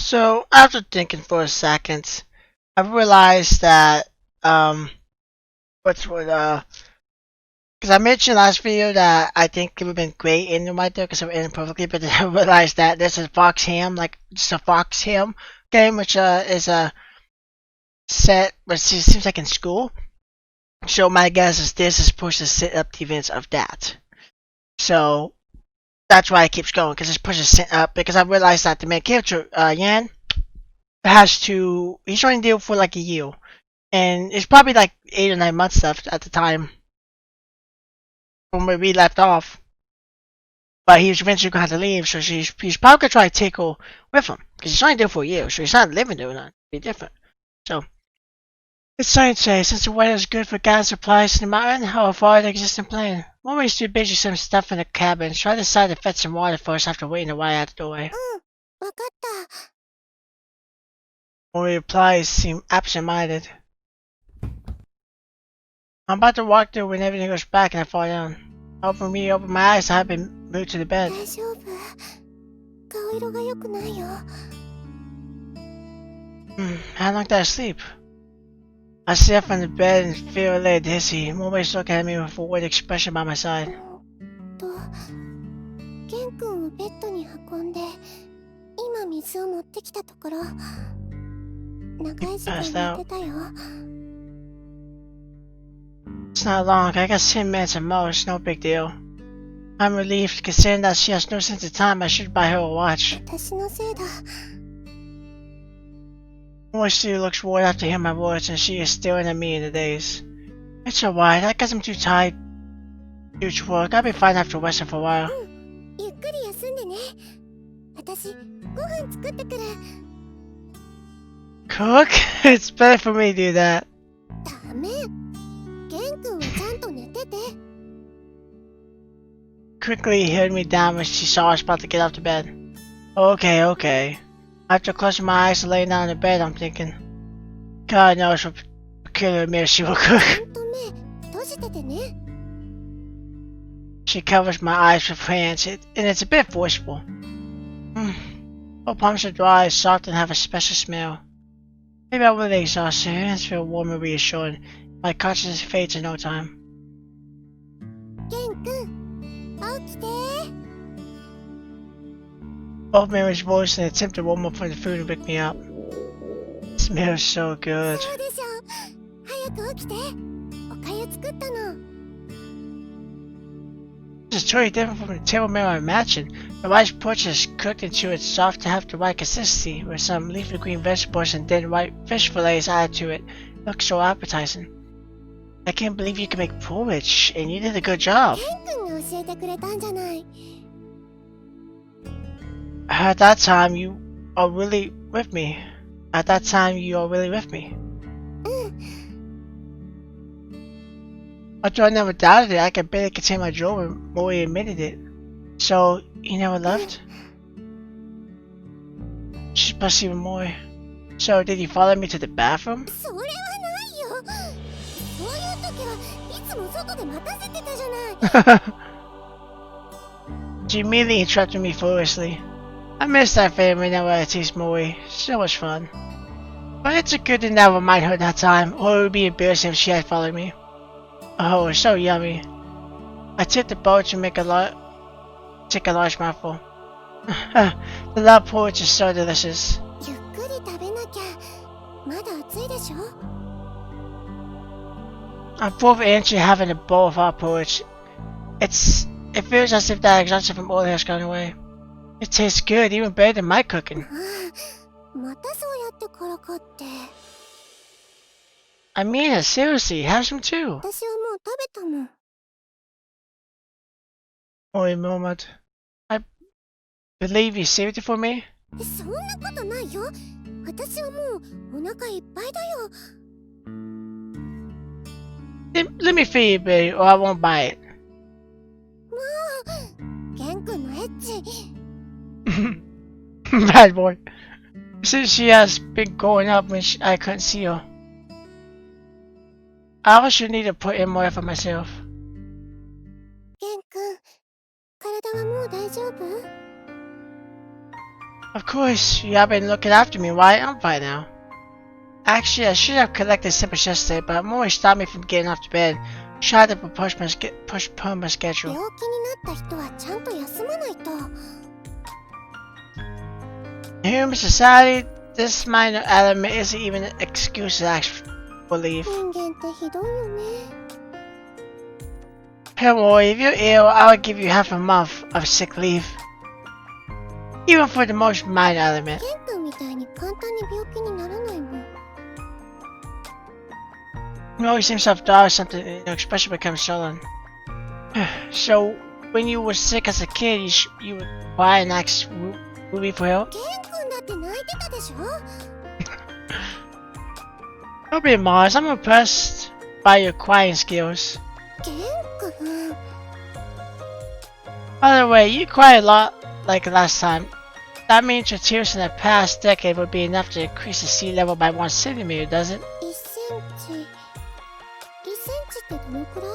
So after thinking for a second, I realized that what's what because I mentioned last video that I think it would have been great in right there because it would end perfectly, but then I realized that this is Fox Ham, like just a Fox Ham game, which is a set, which seems like in school. So my guess is this is supposed to set up the events of that. So that's why it keeps going because it's supposed to set up. Because I realized that the main character Yan he's trying to deal for like a year, and it's probably like 8 or 9 months left at the time from where we left off. But he's eventually going to have to leave, so he's probably going to try to take her with him because he's trying to do it for a year, so he's not living there. It'd be different. So it's science say since the weather is good for gas supplies in the mountain, how far the existing plane. One way is too busy some stuff in the cabin. Try to decide to fetch some water first after waiting a while out the doorway. わかった。 Mori replies seem absent-minded. I'm about to walk there when everything goes back and I fall down. Open my eyes, I have been moved to the bed. 大丈夫。顔色が良くないよ。How long did I sleep? I sit up on the bed and feel a little dizzy. Mori's looking at me with a worried expression by my side. ケン君をベッドに運んで、今水を持ってきたところ、長い時間寝てたよ。 It's not long, I got 10 minutes at most, no big deal. I'm relieved, considering that she has no sense of time. I should buy her a watch. 私のせいだ。 Mori still looks worried after hearing my words, and she is staring at me in the daze. It's alright, I guess I'm too tired due to work. I'll be fine after resting for a while. ゆっくり休んでね。私、ご飯作ってくる。 Cook? It's better for me to do that. ダメ。ケン君はちゃんと寝てて。 Quickly he held me down when she saw I was about to get off the bed. Okay. After closing my eyes and laying down in the bed, I'm thinking, God knows what peculiar meal she will cook. ちゃんと目閉じててね。 She covers my eyes with her hands, and it's a bit forceful. Her palms are dry, soft, and have a special smell. Maybe I'm really exhausted. Her hands feel warm and reassuring. My consciousness fades in no time. ケン君、起きて。 Both Mary's voice and attempt to warm up from the food and wake me up. It smells so good. そうでしょ。早く起きて。おかゆ作ったの。 This is totally different from the table meal I imagined. The rice porridge is cooked into its soft to have the right consistency, with some leafy green vegetables and then white fish fillets added to it. It looks so appetizing. I can't believe you can make porridge, and you did a good job. ケン君が教えてくれたんじゃない。 At that time, you are really with me. うん。 Although I never doubted it, I could barely contain my joy when Mori admitted it. So, you never left? She's plus even more. So, did you follow me to the bathroom? それはないよ。そういう時はいつも外で待たせてたじゃない。 She immediately interrupted me foolishly. I miss that family now I tease Mori. So much fun. But it's a good thing that I remind her that time, or it would be embarrassing if she had followed me. Oh, it's so yummy. I tipped the bowl to take a large mouthful. The love porridge is so delicious. ゆっくり食べなきゃ。まだ暑いでしょ。 I'm full of energy having a bowl of hot porridge. It feels as if that exhaustion from earlier has gone away. It tastes good, even better than my cooking. またそうやってからかって。 I mean it, seriously, have some too. 私はもう食べたもん。 Mori murmured. I believe you saved it for me? そんなことないよ。私はもうお腹いっぱいだよ。 Let me feed you, baby, or I won't buy it. もう、ケン君のエッチ。 Bad boy. Since she has been going up when I couldn't see her. I also need to put in more effort myself. ケン君、体はもう大丈夫？ Of course, you have been looking after me, right? I'm fine now. Actually, I should have collected samples yesterday, but Mori stopped me from getting off to bed. Tried to postpone my 病 schedule. 気になった人はちゃんと休まないと。 In human society, this minor element isn't even an excuse to ask for leave. 人間ってひどいよね。 Don't worry, if you're ill, I'll give you half a month of sick leave. Even for the most minor element. ケン君みたいに簡単に病気にならないもん。 He always seems to have thought of something, especially when it comes to Solon. So, when you were sick as a kid, you would cry and ask Ruby for help? ケン君だって泣いてたでしょ。 Don't be Mars, I'm impressed by your crying skills. ケン君。 By the way, you cry a lot like last time. That means your tears in the past decade would be enough to increase the sea level by 1 centimeter, does it? 1センチ。1センチってどのくらい？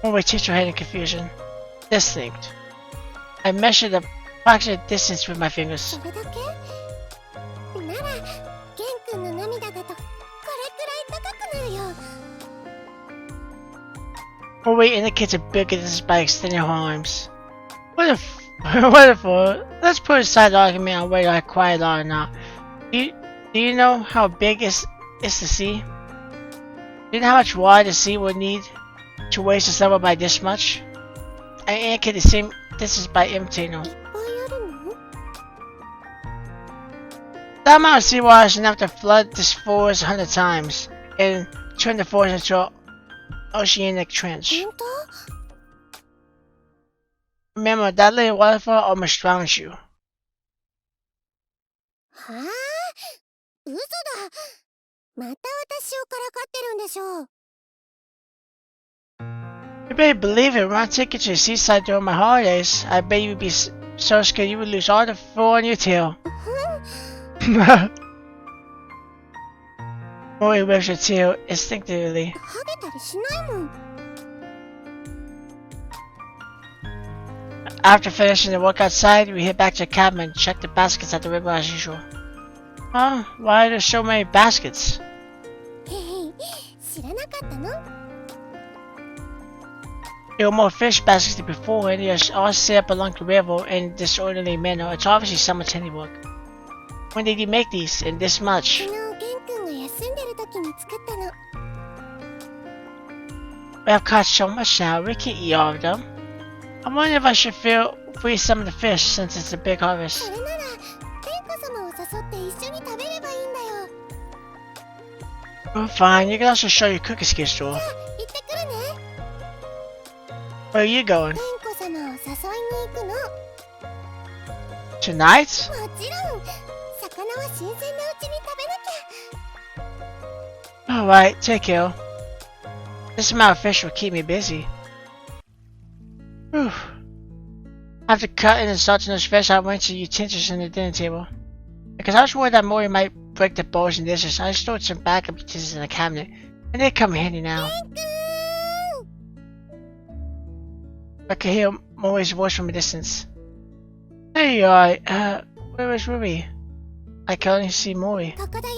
Oh wait, teach your head in confusion. Distinct. I measured the approximate distance with my fingers. それだけ？なら、ケン君の涙だとこれくらい高くなるよ。 Oh wait, indicates a bigger distance by extending her arms. What if? Wonderful. Let's put aside the argument on whether I cry a lot or not. Do you know how big is the sea? Do you know how much water the sea would need to raise its level by this much? I indicate the same distance by imitating. いっぱいあるの？ That amount of seawater is enough to flood this forest 100 times and turn the forest into an oceanic trench. 本当？ Remember, that little waterfall almost drowns you. はあ？嘘だ。また私をからかってるんでしょう。 You better believe it, when I take you to the seaside during my holidays, I bet you'd be so scared you would lose all the fur on your tail. Mori waves her tail instinctively. ハゲたりしないもん。 After finishing the work outside, we head back to the cabin and check the baskets at the river as usual. Huh? Why are there so many baskets? へへ、知らなかったの？ There were more fish baskets than before, and they are all set up along the river in a disorderly manner. It's obviously someone's handiwork. When did you make these? In this much? 昨日ケン君が休んでる時に作ったの。 We have caught so much now, we can't eat all of them. I wonder if I should freeze some of the fish since it's a big そ harvest. れなら、天子様を誘って一緒に食べればいいんだよ。 Oh, fine, you can also show your cooking skills to her. 行ってくるね。 Where are you going? 天子様を誘いに行くの。 Tonight? もちろん、魚は新鮮なうちに食べなきゃ。 Alright, take care. This amount of fish will keep me busy. Whew. After cutting and salting those fish, I went to the utensils on the dinner table. Because I was worried that Mori might break the bowls and dishes, I stored some backup utensils in the cabinet, and they come in handy now. ケン君。 I could hear Mori's voice from a distance. There you are. Where is Ruby? I can only see Mori. ここだよ。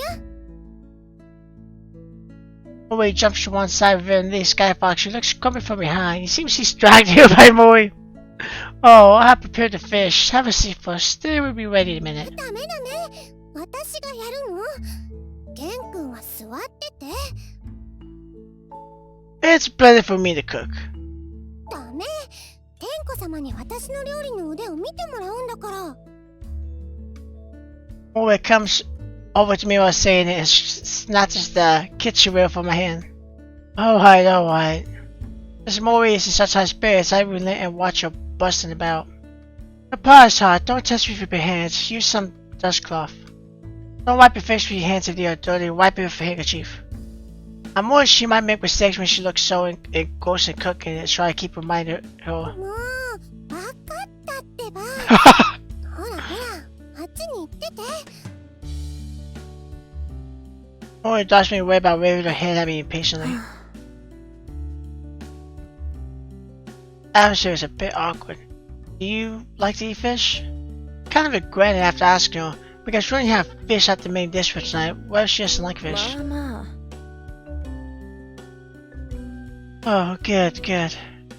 Mori jumps to one side, revealing the Sky Fox, who looks coming from behind. He seems he's dragged here by Mori. Oh, I have prepared the fish. Have a seat first. Dinner will be ready in a minute. ダメダメ。私がやるの。ケン君は座ってて。 It's better for me to cook. ダメ。天子様に私の料理の腕を見てもらうんだから。 Mori comes over to me while saying it and snatches the kitchen wheel from my hand. Alright, alright. As Mori is in such high spirits, I relent and watch her busting about. Surprise, heart, don't touch me with your hands. Use some dustcloth. Don't wipe your face with your hands if they are dirty. Wipe it with a handkerchief. I'm worried she might make mistakes when she looks so engrossed in cooking and try to keep reminding her. もう、わかったってば。ほらほら、あっちに行ってて。 Mori dodged me away by waving her hand at me impatiently. The atmosphere is a bit awkward. Do you like to eat fish? kind of regret it after asking her, because she only have fish at the main dish for tonight. What if she doesn't like fish? まあまあ Oh, good, good.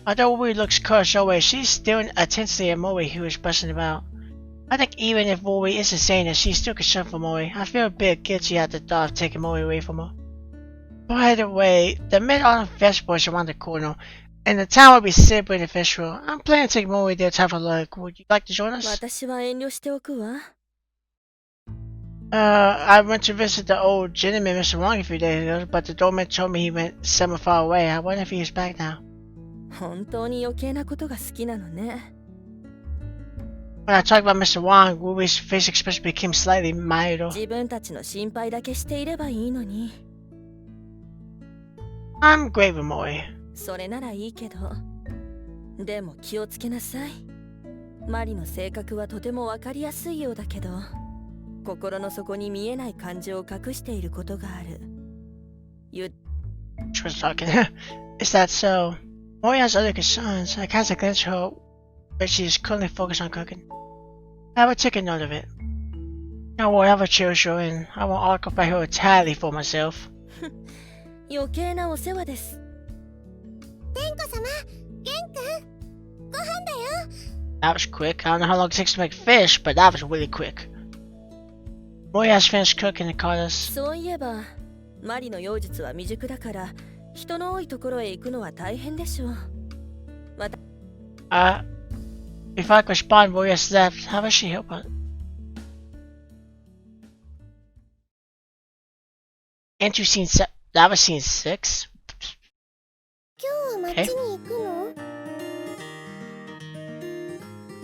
Although Wui looks cursed away, she's staring intensely at Moe, who is busting about. I think even if Moe isn't saying it, she's still concerned for Moe. I feel a bit guilty at the thought of taking Moe away from her. By the way, the Mid-Autumn Festival is around the corner, and the town will be celebrating the festival. I'm planning to take Moe there to have a look. Would you like to join us? 私は遠慮しておくわ I went to visit the old gentleman, Mr. Wong, a few days ago, but the doorman told me he went somewhere far away. I wonder if he's back now. 本当に余計なことが好きなのね When I talked about Mr. Wong, Wui's face expression became slightly milder. 自分たちの心配だけしていればいいのに I'm great with Moe. それならいいけどでも気をつけなさいマリの性格はとてもわかりやすいようだけど心の底に見えない感情を隠していることがある She was talking. Is that so? Moe has other concerns. I cast a glance at her, but she is currently focused on cooking. I will take a note of it. I won't have a chill show and I won't occupy her entirely for myself. 余計なお世話です天子様玄君ご飯だよ That was quick. I don't know how long it takes to make fish, but that was really quick. Moe has finished cooking and called us. そういえばマリの妖術は未熟だから人の多いところへ行くのは大変でしょう Before I could respond, Moe has left. How does she help us? Into scene that was scene 6? 今日は町に行くの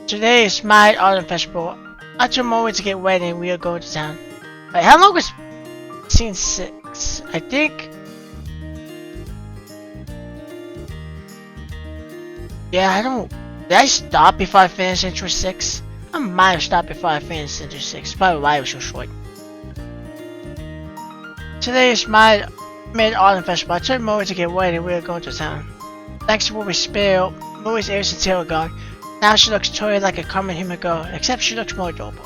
Today is my autumn festival. I told Moe to get ready and we are going to town. Wait, how long was scene 6? I think... Yeah, I don't... Did I stop before I finished intro 6? I might have stopped before I finished intro 6. Probably why it was so short. Today is my mid-autumn festival. I told Moe to get ready and we are going to town. Thanks to what we spilled, Moe's ears and tail are gone. Now she looks totally like a common human girl, except she looks more adorable.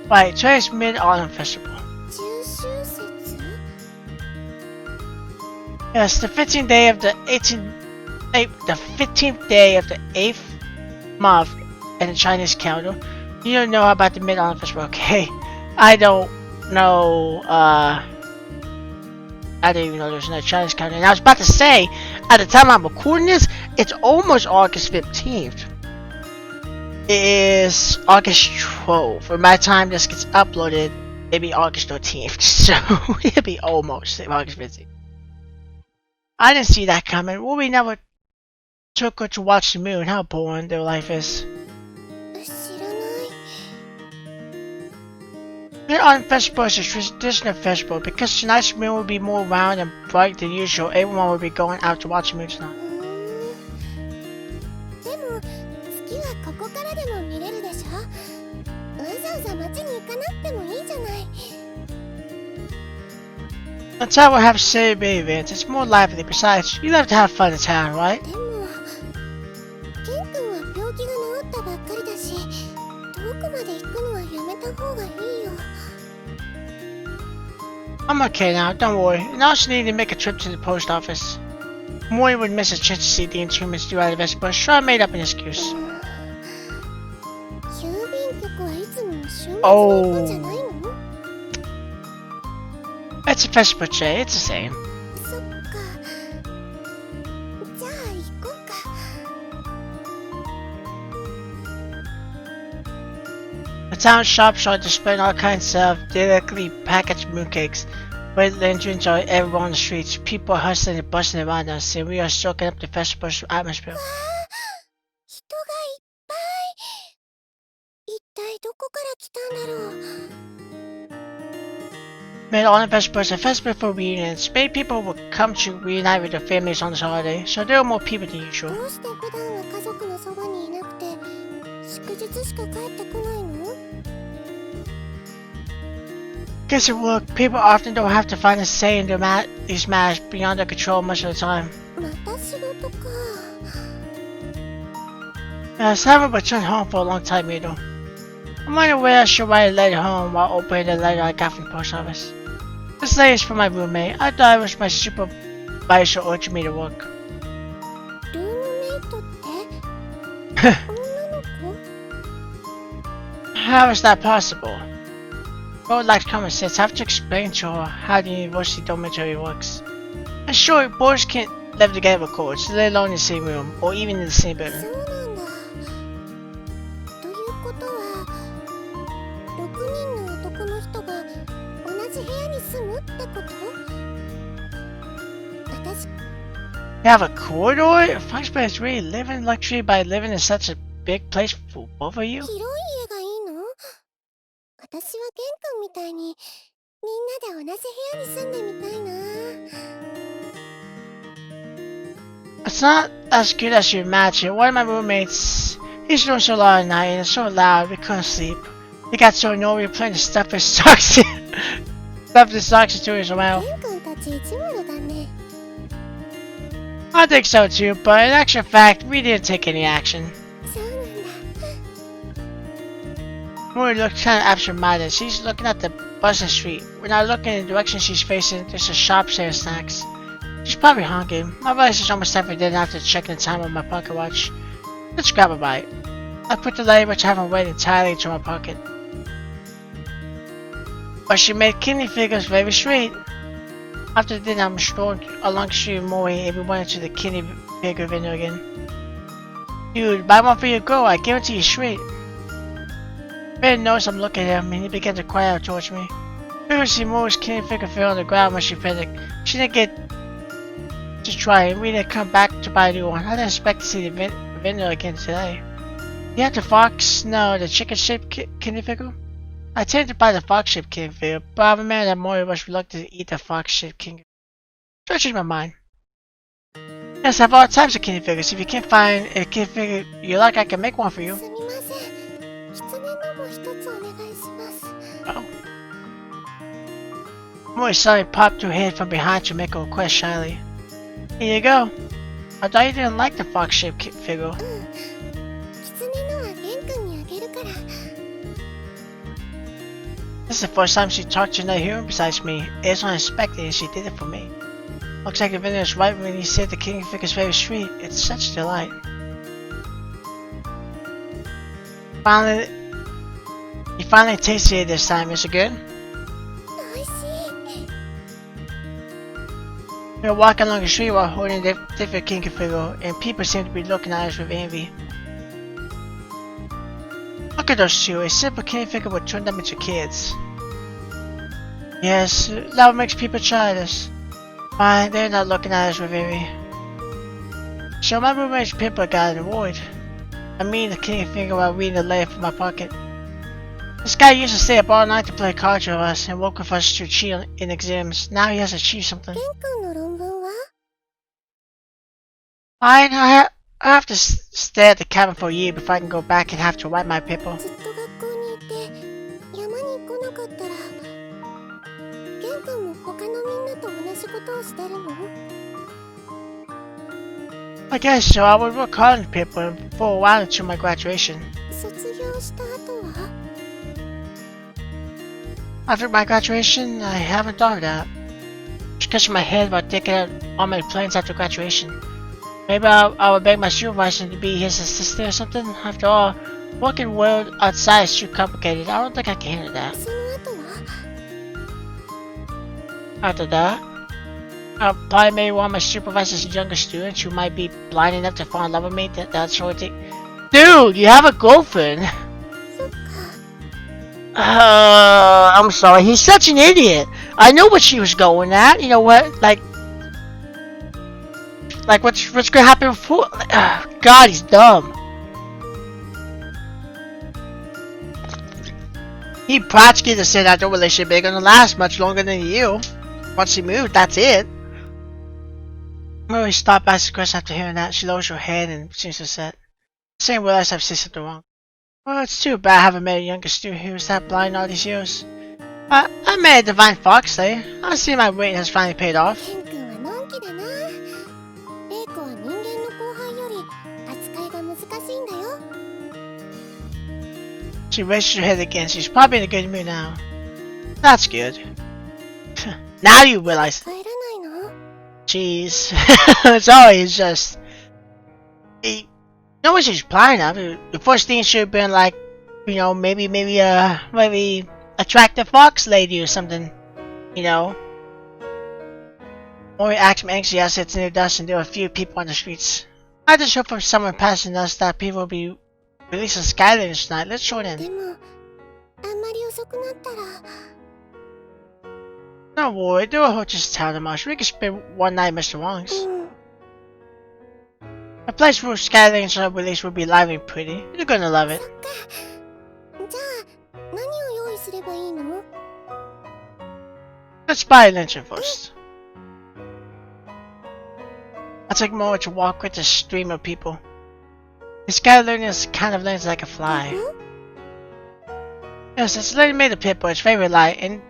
Right, today's mid-autumn festival. 中秋節 Yes, the 15th day of the 15th day of the 8th month in the Chinese calendar. You don't know about the mid-autumn festival, okay? I don't know, I didn't even know there was no Chinese calendar. And I was about to say, at the time I'm recording this, it's almost August 15th. It is August 12th. By the time this gets uploaded, it'll be August 13th. So, it'll be almost August 15th. I didn't see that coming. Well, we never took her to watch the moon. How boring their life is. 知らない Mid-Autumn Festival is a traditional festival. Because tonight's moon will be more round and bright than usual, everyone will be going out to watch the moon tonight. でも月はここからでも見れるでしょわざわざ町に行かなくてもいいじゃない The town will have celebrity events. It's more lively. Besides, you love to have fun in town, right? でも玄君は病気が治ったばっかりだし遠くまで行くのはやめた方がいいよ I'm okay now, don't worry. And I also need to make a trip to the post office. Mori would miss a chance to see the Inhumans throughout the festival, so I made up an excuse. 郵便局はいつも週末に行くんじゃないの It's a festival today, it's the same. そっかじゃあ行こうか The town shops are displaying all kinds of delicately packaged mooncakes. We're learning to enjoy everyone on the streets. People are hustling and bustling around us, and we are soaking up the festival's atmosphere. 人がいっぱい一体どこから来たんだろう Mid-Autumn Festival is a festival for reunions. Many people will come to reunite with their families on this holiday, so there are more people than usual. どうして普段は家族のそばにいなくて祝日しか帰ってこないの Guess at work, people often don't have to find a say in these matters beyond their control much of the time. また仕事か Yes, I haven't returned home for a long time either. I wonder where I should write a letter home while opening the letter I got from the post office. This letter is from my roommate. I thought it was my supervisor urging me to work. ルームメイトって女の子？ How is that possible? Road lacks common sense. I have to explain to her how the university dormitory works. And sure, boys can't live together with courts, let alone in the same room, or even in the same そう building. なんだ。ということは、6人の男の人が同じ部屋に住むってこと？私、 You have a corridor? Foxborough is really living luxury by living in such a big place for both of you? 広い家がいいの？私は玄関みたいにみんなで同じ部屋に住んでみたいな。 It's not as good as you imagine. One of my roommates, he's doing so loud at night and it's so loud we couldn't sleep. He got so annoyed we were playing to stuff his socks stuff his socks into his mouth. 玄関たち意地悪だね。 I think so too, but in actual fact, we didn't take any action. そうなんだ。 Mori looked kind of absent-minded. She's looking at the buzzing street. We're not looking in the direction she's facing. There's a shop selling snacks. She's probably hungry. I realize it's almost time for dinner after checking the time on my pocket watch. Let's grab a bite. I put the letter which I haven't read entirely into my pocket. But she made kidney figures very sweet. After dinner, I'm strolling along the street with Mori and we went into the kidney figure vendor again. Dude, buy one for your girl. I guarantee you're sweet. Ben knows I'm looking at him and he began to cry out towards me. Previously, Mori's kidney figure fell on the ground when she panicked. She didn't get to try and we didn't come back to buy a new one. I didn't expect to see the vendor again today. You have the fox? No, the chicken-shaped kidney figure? I tended to buy the fox-shaped kidney figure, but I remember that Mori was reluctant to eat the fox-shaped kidney figure. So I changed my mind. Yes, I have all types of kidney figures. If you can't find a kidney figure you like, I can make one for you. すみません。狐のも一つお願いします。 Oh. Mori suddenly popped her head from behind to make a request shyly. Here you go. I thought you didn't like the fox-shaped figure. うん。狐のは玄関にあげるから。 This is the first time she talked to another human besides me. It was unexpected and she did it for me. Looks like the vendor was right when he said the kidney figure is very sweet. It's such a delight. He finally tasted it this time. Is it good? おいしい。 We were walking along the street while holding a different kidney figure, and people seemed to be looking at us with envy. Look at those two. A simple kidney figure would turn them into kids. Yes, love makes people childish. Fine, they're not looking at us with envy. So my roommate's pimple got an award. I mean the kidney figure while reading the letter from my pocket. This guy used to stay up all night to play cards with us and work with us to cheat in exams. Now he has achieved something. 玄関の論文は？ Fine, I have to stay at the cabin for a year before I can go back and have to write my paper. ずっと学校にいて山に来なかったら玄関も他のみんなと同じことをしてるの？ I guess so. I would work hard on the paper for a while until my graduation. 卒業した後は？ After my graduation, I haven't thought of that. Scratching my head about taking out all my plans after graduation. Maybe I would beg my supervisor to be his assistant or something. After all, working world outside is too complicated. I don't think I can handle that. その後は？ After that, I'll probably maybe one of my supervisor's younger students who might be blind enough to fall in love with me. That's sort of thing. Dude, you have a girlfriend. そっか。 I'm sorry. He's such an idiot. I know what she was going at. You know what? Like what's gonna happen before? God, he's dumb. He practically just said that the relationship ain't gonna last much longer than you. Once he moved, that's it. Mary stopped asking questions after hearing that. She lowers her head and seems upset. Saying realize I've said something wrong. Well, it's too bad I haven't met a younger student who was that blind all these years. I met a divine fox there. I see my waiting has finally paid off. ケン君はのんきだな。レイコは人間の後輩より扱いが難しいんだよ。She raises her head again. She's probably in a good mood now. That's good. Now you realize. 帰らないの？ Jeez. It's always just. You know what she's planning of? The first thing should have been like, you know, maybe attract a fox lady or something. You know. Mori acts anxious as it's near dusk and there are a few people on the streets. I just hope from someone passing us that people will be releasing Skylanders tonight. Let's join で in. も、あんまり遅くなったら。 Don't worry, they will just tell them us. We can spend one night, Mr. Wong's. うん。 A place where Skylanders are released will be lively and pretty. You're gonna love it. そっか。じゃあ、何を用意すればいいの？ Let's buy a lantern first. I took a moment to walk with the stream of people. The Skylander is the kind of lantern that can fly. Yes, it's lantern made of paper, it's very light, and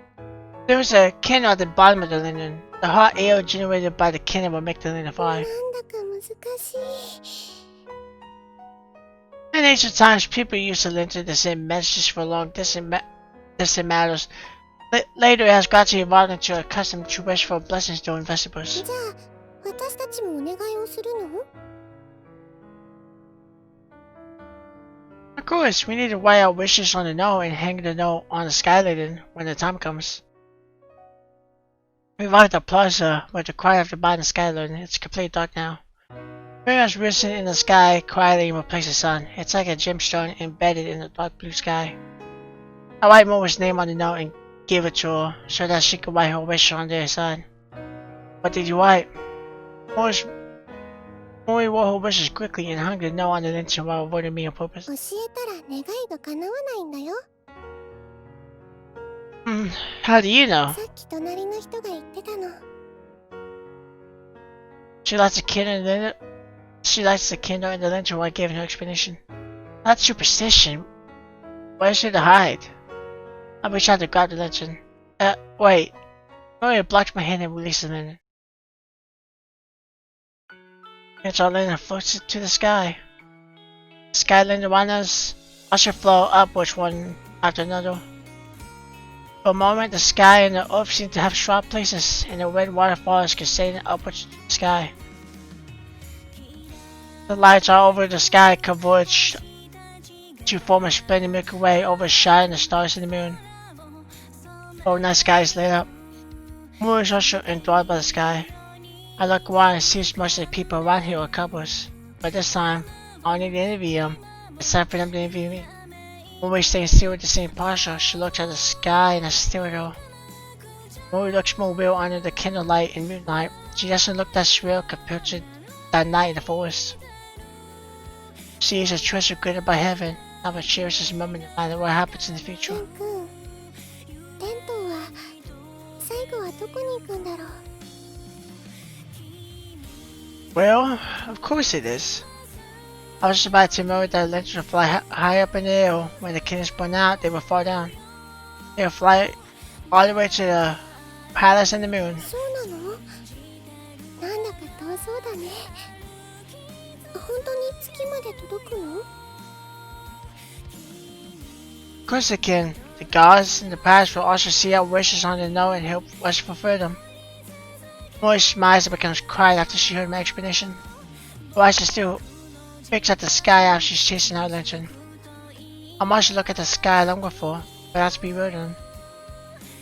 there is a candle at the bottom of the lantern. The hot air generated by the candle will make the lantern な fly. んだか難しい。 In ancient times, people used the lantern to send messages for long distant matters. Later, it has gradually evolved into a custom to wish for blessings during festivals. じゃあ、私たちもお願いをするの？ Of course, we need to write our wishes on the note and hang the note on the Skylander when the time comes. We arrived at the plaza where the cry after buying the Skylander. It's completely dark now. Miriam has risen in the sky quietly and replaced the sun. It's like a gemstone embedded in the dark blue sky. I write Momo's name on the note and give it to her so that she could write her wish on the side. What did you write? Mori wrote her wishes quickly and hung the note on the lantern while avoiding me on purpose. 教えたら願いが叶わないんだよ。 How do you know? さっき隣の人が言ってたの。 She lights the candle in the lantern while giving her explanation. That's superstition. Why is she to hide? I reached out to grab the lantern. Wait. Mori blocked my hand and released the lantern. It's our lantern floats to the sky. The sky lantern around us usher flow upwards one after another. For a moment, the sky and the earth seem to have sharp places, and the red waterfalls cascading upwards to the sky. The lights all over the sky converge to form a splendid Milky Way overshadowing the stars and the moon. Oh, night sky is lit up. Moon is also enthralled by the sky. I look around and see most of the people around here are couples, but this time, I don't need to interview them. It's time for them to interview me. Mori stays still with the same posture. She looks at the sky and I stare at her. Mori looks more real under the candlelight and moonlight. She doesn't look that surreal compared to that night in the forest. She is a treasure created by heaven. I will cherish this moment no matter what happens in the ケ future. ン君、テントは最後はどこに行くんだろう。 Well, of course it is. I was just about to know that the lantern would fly high up in the air. When the candles burn out, they will fall down. They will fly all the way to the palace and the moon. そうなの？なんだか遠そうだね。本当に月まで届くの？ Of course they can. The gods in the past will also see our wishes on the note and help us fulfill them. Mori smiles and becomes quiet after she heard my explanation. Her eyes are still fixed at the sky after she's chasing our lantern. I must look at the sky longer for, but that's bewildering.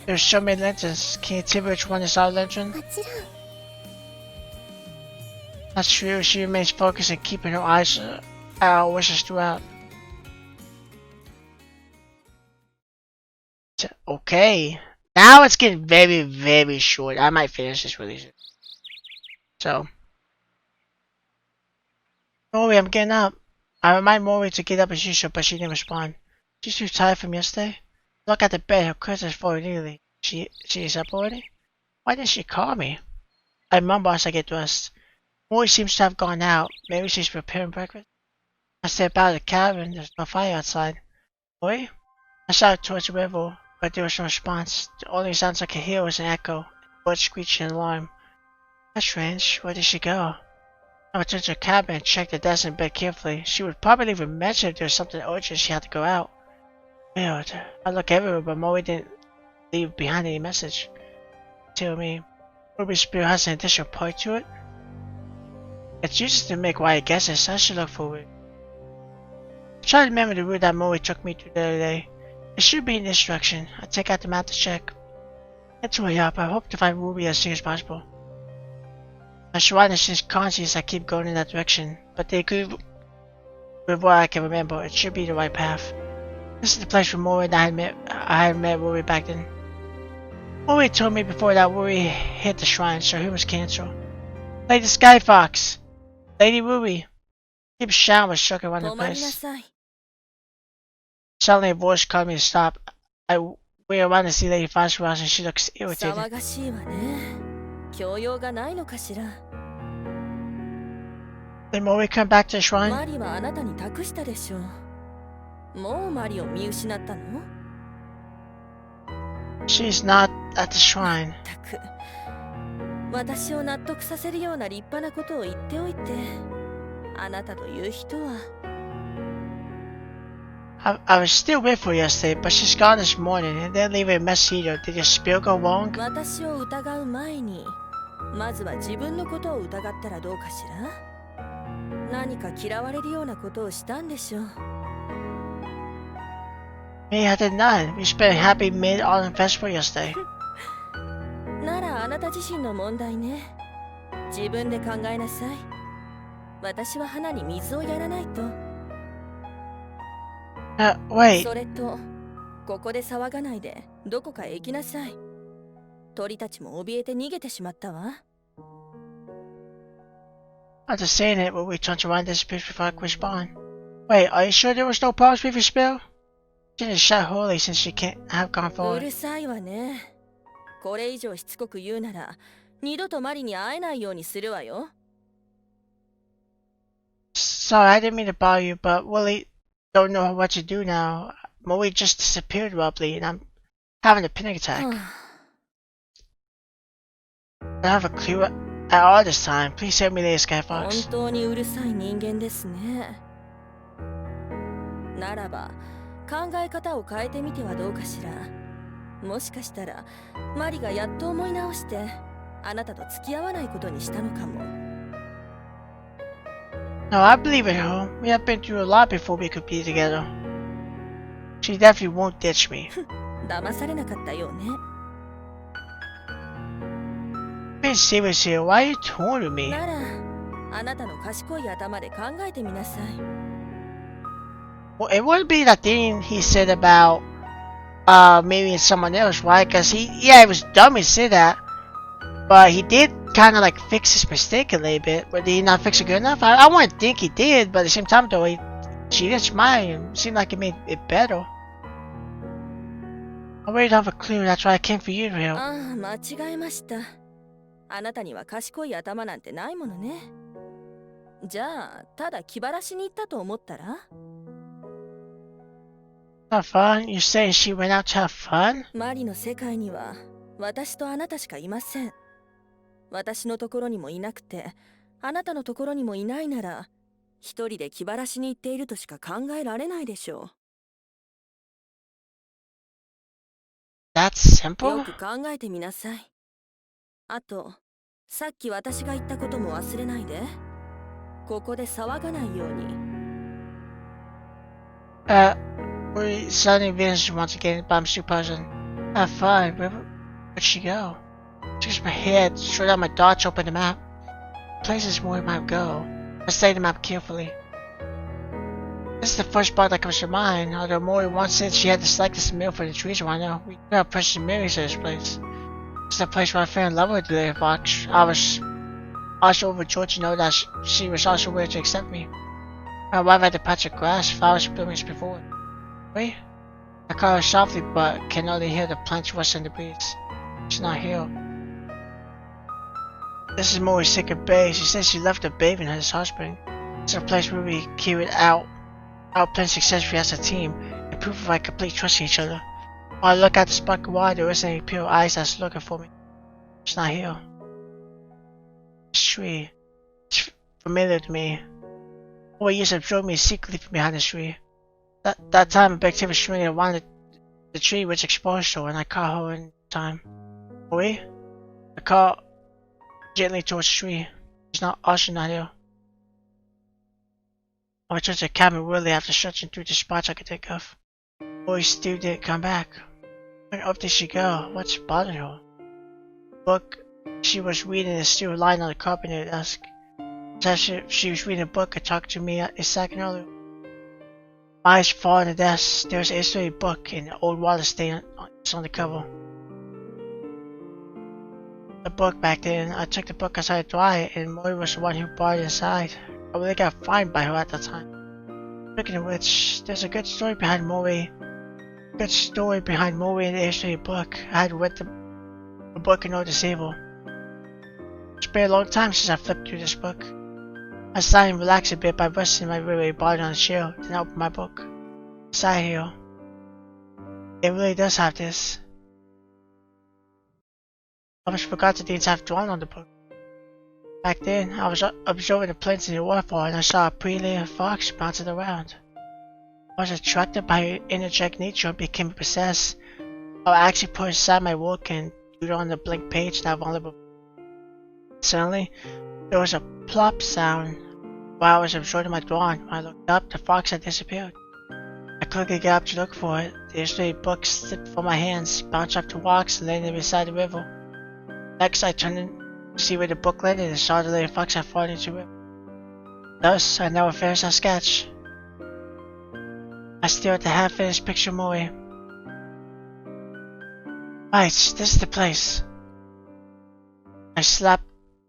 There's so many lanterns. Can you tell me which one is our lantern? もちろん。 That's true. She remains focused and keeping her eyes at our wishes throughout. Okay. Now it's getting very, very short. I might finish this release. So. Mori, I'm getting up. I remind Mori to get up as usual, but she didn't respond. She's too tired from yesterday. Look at the bed, her curtains forward nearly. She is up already? Why didn't she call me? I mumble as I get dressed. Mori seems to have gone out. Maybe she's preparing breakfast. I step out of the cabin. There's no fire outside. Mori? I shouted towards the river, but there was no response. The only sounds I could hear was an echo, birds screeching in alarm. That's strange. Where did she go? I returned to the cabin and checked the desk and bed carefully. She would probably even mention if there was something urgent she had to go out. Weird. I look everywhere, but Moe didn't leave behind any message. Tell me, Ruby's spirit has an additional point to it? It's useless to make wide guesses. I should look for it. Try to remember the route that Moe took me to the other day. It should be an instruction. I'll take out the map to check. It's way up. I hope to find Ruby as soon as possible. My shrine is just conscious I keep going in that direction, but they could, with what I can remember, it should be the right path. This is the place where Moe and I had met Ruby back then. Moe told me before that Ruby hit the shrine, so he was cancelled. Lady Sky Fox! Lady Ruby! Deep shower was shook around the place. Suddenly a voice called me to stop. I wheeled around to see Lady Fox and she looks irritated. Did Moe come back to the shrine? She's not at the shrine. 私を納得させるような立派なことを言っておいて、あなたという人は。I was still with her yesterday, but she's gone this morning and then leave a mess either. Did your spill go wrong? 私を疑う前に、まずは自分のことを疑ったらどうかしら？何か嫌われるようなことをしたんでしょう。Me, I did none. We spent a happy mid-autumn festival yesterday. ならあなた自身の問題ね。自分で考えなさい。私は花に水をやらないと。wait. それと、ここで騒がないでどこかへ行きなさい。鳥たちも怯えて逃げてしまったわ。I'm just saying it, but we turned around this pitch before I could respond. Wait, are you sure there was no problems with your spell? She didn't shout holy since she can't have gone う forward. るさいわね。これ以上しつこく言うなら、二度とマリに会えないようにするわよ。Sorry, I didn't mean to bother you, but Willie don't know what to do now. Moe just disappeared abruptly, and I'm having a panic attack. I don't have a clue at all this time. Please help me, Lady Skyfox. 本当にうるさい人間ですね。ならば、考え方を変えてみてはどうかしら。もしかしたらマリがやっと思い直してあなたと付き合わないことにしたのかも。No, I believe in her. We have been through a lot before we could be together. She definitely won't ditch me. 騙されなかったようね。Being serious here, why are you taunting me? ならあなたの賢い頭で考えてみなさい。Well, it wouldn't be that thing he said about maybe it's someone else, right? Because he was dumb to say that, but he did kind of like fix his mistake a little bit. But did he not fix it good enough? I wouldn't think he did, but at the same time though, she did smile and it seemed like it made it better. I really don't have a clue. That's why I came for you to help. ああ、間違えました。あなたには賢い頭なんてないものね。じゃあ、ただ気晴らしに行ったと思ったら？ Not fun? You're saying she went out to have fun? マリの世界には私とあなたしかいません。私のところにもいなくて、あなたのところにもいないなら、一人で気晴らしに行っているとしか考えられないでしょう。That's simple? よく考えてみなさい。あと、さっき私が言ったことも忘れないで。ここで騒がないように。We're suddenly vanished once again, but I'm still puzzled. Have fun. Where'd she go? Just my head, straight out my thoughts, open the map. Places where we might go. I studied the map carefully. This is the first spot that comes to mind, although Mori once said she had to select this meal for the trees around now. We got precious memories of this place. This is the place where I fell in love with the Lady Fox. I was also overjoyed to know that she was also willing to accept me. I arrived at the patch of grass, flowers blooming before. Wait? I call her softly, but can only hear the plants rustle in the breeze. She's not here. This is Mori's secret bay. She says she left the babe in his hot spring. It's a place where we carried out our plan successfully as a team, a proof of our complete trust in each other. When I look at the sparkling water, there isn't any pure eyes that's looking for me. She's not here. This tree. It's familiar to me. Mori used to observe me secretly from behind this tree. That time a big tip was swinging around the tree which exposed her and I caught her in time. Oi? I caught gently towards the tree. She's not here. I returned to the cabin weirdly after searching through the spots I could think of. Oi still didn't come back. Where up did she go? What's bothering her? The book she was reading is still lying on the carpet near the desk. She was reading a book and talked to me a second earlier. My eyes fall on the desk. There's an illustrated book and an old water stain on the cover. The book back then. I took the book outside to dry it, and Mori was the one who brought it inside. I really got fined by her at the time. Speaking of which, there's a good story behind Mori. Good story behind Mori in the illustrated book. I had read the book in order to save her. It's been a long time since I flipped through this book. I sat and relaxed a bit by resting my weary body on the chair, then I opened my book. Inside here. It really does have this. I almost forgot the things I've drawn on the book. Back then, I was observing the planes in the waterfall and I saw a pretty little fox bouncing around. I was attracted by her energetic nature and became possessed. I actually put aside my work and drew on the blank page now vulnerable. Suddenly, there was a plop sound while I was absorbing my drawing. When I looked up, the fox had disappeared. I quickly got up to look for it. The illustrated book slipped from my hands, bounced off the rocks, and landed beside the river. Next, I turned to see where the book landed and saw the little fox had fallen into the river. Thus, I never finished that sketch. I stared at the half-finished picture of Mori. Right, this is the place. I slapped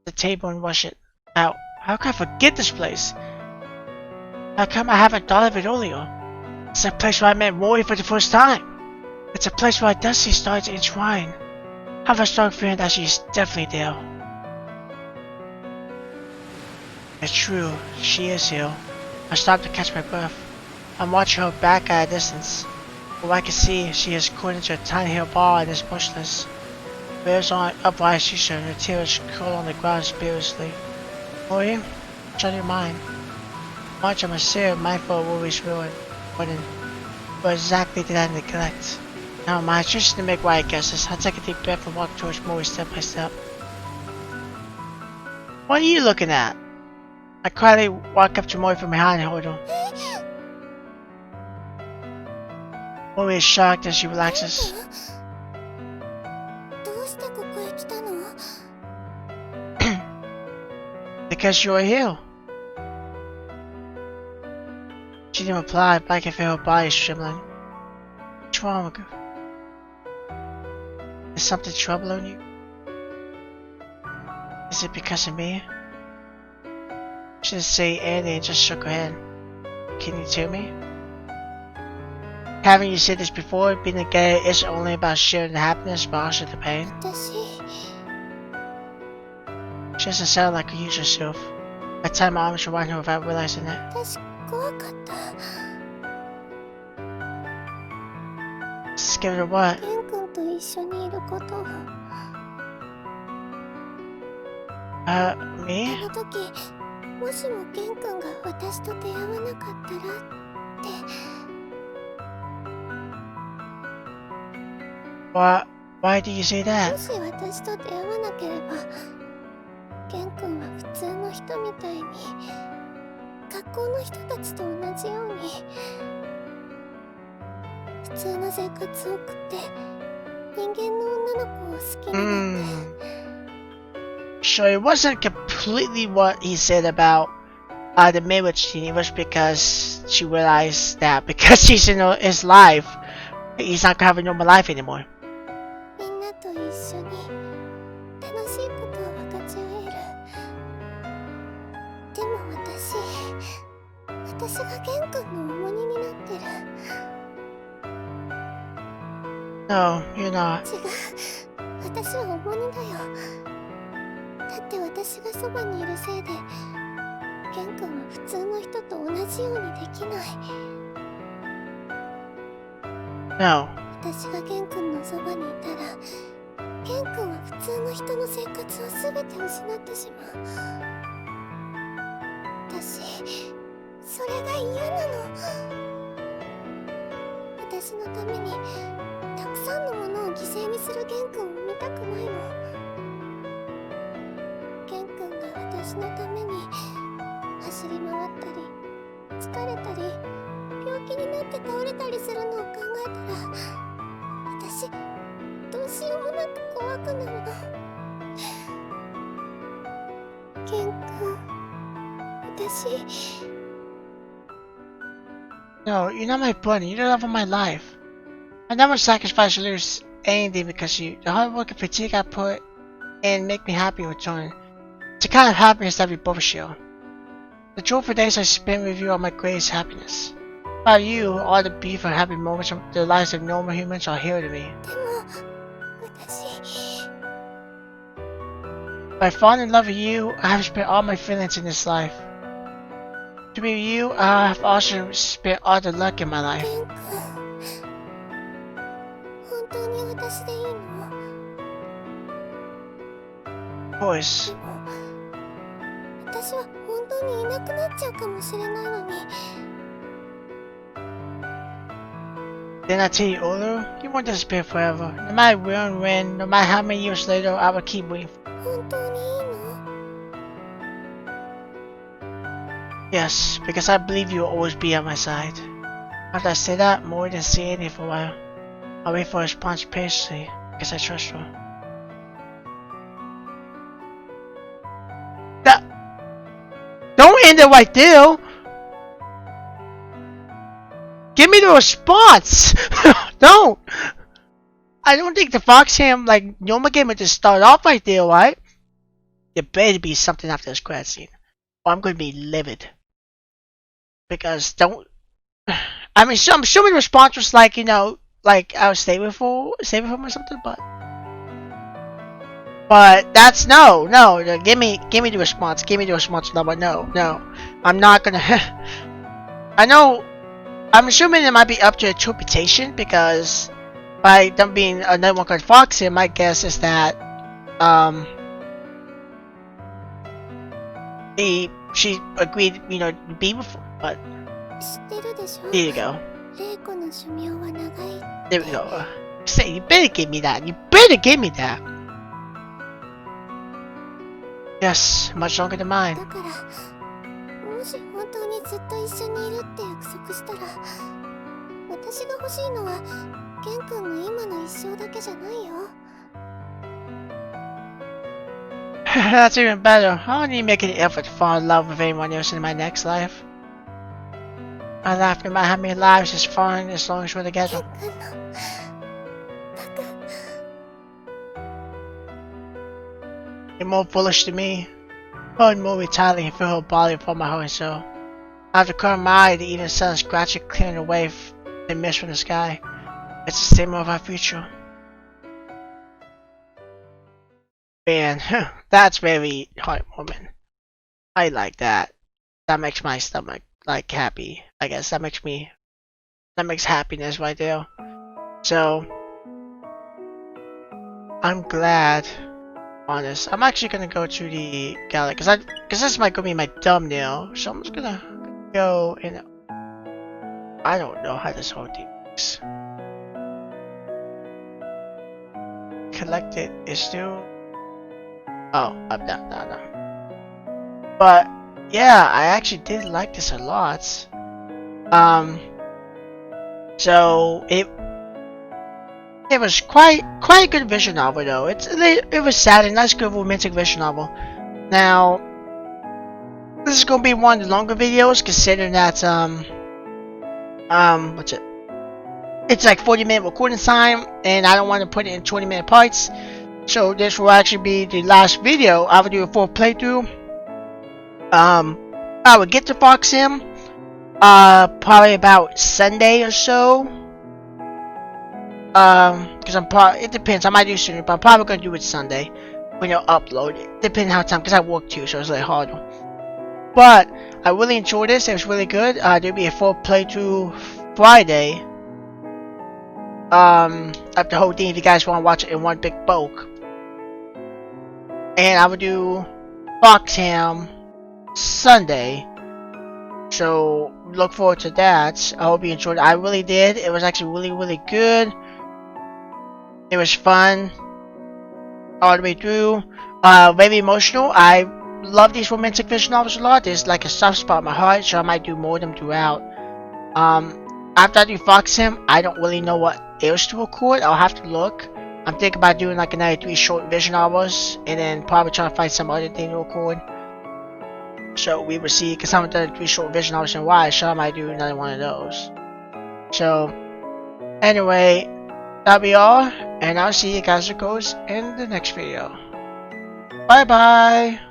the table and rushed it out. How can I forget this place? How come I haven't thought of it earlier? It's a place where I met Mori for the first time. It's a place where I dusty started to entwine. I have a strong feeling that she's definitely there. It's true, she is here. I stopped to catch my breath. I'm watching her back at a distance. From what I can see, she is curled into a tiny hair ball and is motionless. Her ears are upright, she and her tears curl on the ground spiritually. Mori, shut your mind. Much I must say, mindful of worries ruined. What exactly did I neglect? Now mind, just to make right guesses, I take a deep breath and walk towards Mori step by step. What are you looking at? I quietly walk up to Mori from behind and hold her. Mori is shocked as she relaxes. どうしてここへ来たの? Because you are here. She didn't reply, but I can feel her body trembling. What's wrong with you? Is something troubling you? Is it because of me? She didn't say anything and just shook her head. Can you tell me? Haven't you said this before? Being together isn't only about sharing the happiness, but also the pain. 私 She doesn't sound like her usual self. I tied my arms around her without realizing it. 私怖かった Scared of what? ケン君と一緒にいることを Me? あの時もしもケン君が私と出会わなかったらって Why do you say も that? し私と出会わなければケン君は普通の人みたいに学校の人たちと同じように普通の生活を送って人間の女の子を好きになって So it wasn't completely what he said about the marriage scene. It was because she realized that because he's in his life, he's not gonna have a normal life anymore. みんなと一緒に楽しいことを分かち合えるでも私がケン君の重荷になってる No, you're not. 違う私は重荷だよだって私がそばにいるせいでケン君は普通の人と同じようにできない No. 私がケン君のそばにいたらケン君は普通の人の生活を全て失ってしまう私それが嫌なの私のためにたくさんのものを犠牲にするゲン君を見たくないの。ゲン君が私のために走り回ったり疲れたり病気になって倒れたりするのを考えたら私どうしようもなく怖くなるの。ゲン君、私No, you're not my buddy. You're the love of my life. I never sacrifice or lose anything because you. The hard work and fatigue I put in make me happy in return. It's the kind of happiness that we both share. The joyful days I spend with you are my greatest happiness. Without you, all the beautiful happy moments of the lives of normal humans are here to me. でも私 By falling in love with you, I have spent all my feelings in this life. To be with you, I have also spent all the luck in my ゲ life. ン君、本当に私でいいの？ Of course. でも私は本当にいなくなっちゃうかもしれないのに。 Then I tell you, Olu, you won't disappear forever. No matter where and when, no matter how many years later, I will keep waiting. 本当にいいの？ Yes, because I believe you will always be at my side. After I say that, more than say anything for a while, I'll wait for a response patiently, because I trust her. That, don't end it right there! Give me the response! Don't! I don't think the Foxham, like, normal game would just start off right there, right? There better be something after this credit scene, or I'm going to be livid. Because don't... I mean, so I'm assuming the response was like, you know, like, I was stay with him or something, but... But that's no, give me the response, no, I'm not gonna... I know, I'm assuming it might be up to interpretation, because by them being another one called Fox here, my guess is that, she agreed, you know, to be with him, but 知ってるでしょ？ here you go. 玲子の寿命は長い。 There we go. Say, you better give me that. You better give me that. Yes, much longer than mine. だからもし本当にずっと一緒にいるって約束したら、私が欲しいのはゲン君の今の一生だけじゃないよ。 That's even better. I don't need to make any effort to fall in love with anyone else in my next life. My life no matter how many lives is fun as long as we're ゲン together. 君のバカ。 You're more foolish than me. More and more retarded and feel her body from my heart and soul. I have to cover my eye to even the sun scratching clearing away the mist from the sky. It's the same of our future. Man, that's very heartwarming. I like that. That makes my stomach like happy. I guess that makes happiness right there. So I'm glad. Honest, I'm actually gonna go to the gallery because this might gonna be my thumbnail. So I'm just gonna go and I don't know how this whole thing works. Collected is still. Oh, no. But yeah, I actually did like this a lot. So it was quite a good visual novel though. It was sad and nice, good romantic visual novel. Now, this is gonna be one of the longer videos, considering that what's it? It's like 40-minute recording time, and I don't want to put it in 20-minute parts. So this will actually be the last video. I will do a full playthrough. I will get to Fox Sim, probably about Sunday or so. Because it depends. I might do sooner, but I'm probably gonna do it Sunday when you upload it. Depending how time, because I work too, so it's really hard. But I really enjoyed this. It was really good. There'll be a full playthrough Friday. Of the whole thing, if you guys want to watch it in one big bulk. And I will do Foxham Sunday. So look forward to that. I hope you enjoyed it. I really did. It was actually really, really good. It was fun all the way through. Very emotional. I love these romantic visual novels a lot. There's like a soft spot in my heart, so I might do more of them throughout. After I do Fox Him, I don't really know what else to record. I'll have to look. I'm thinking about doing like another 3 short visual novels, and then probably trying to find some other thing to record. So we will see, because I haven't done 3 short visual novels in a while, so I might do another one of those. So, anyway, that'll be all, and I'll see you guys, it goes in the next video. Bye bye!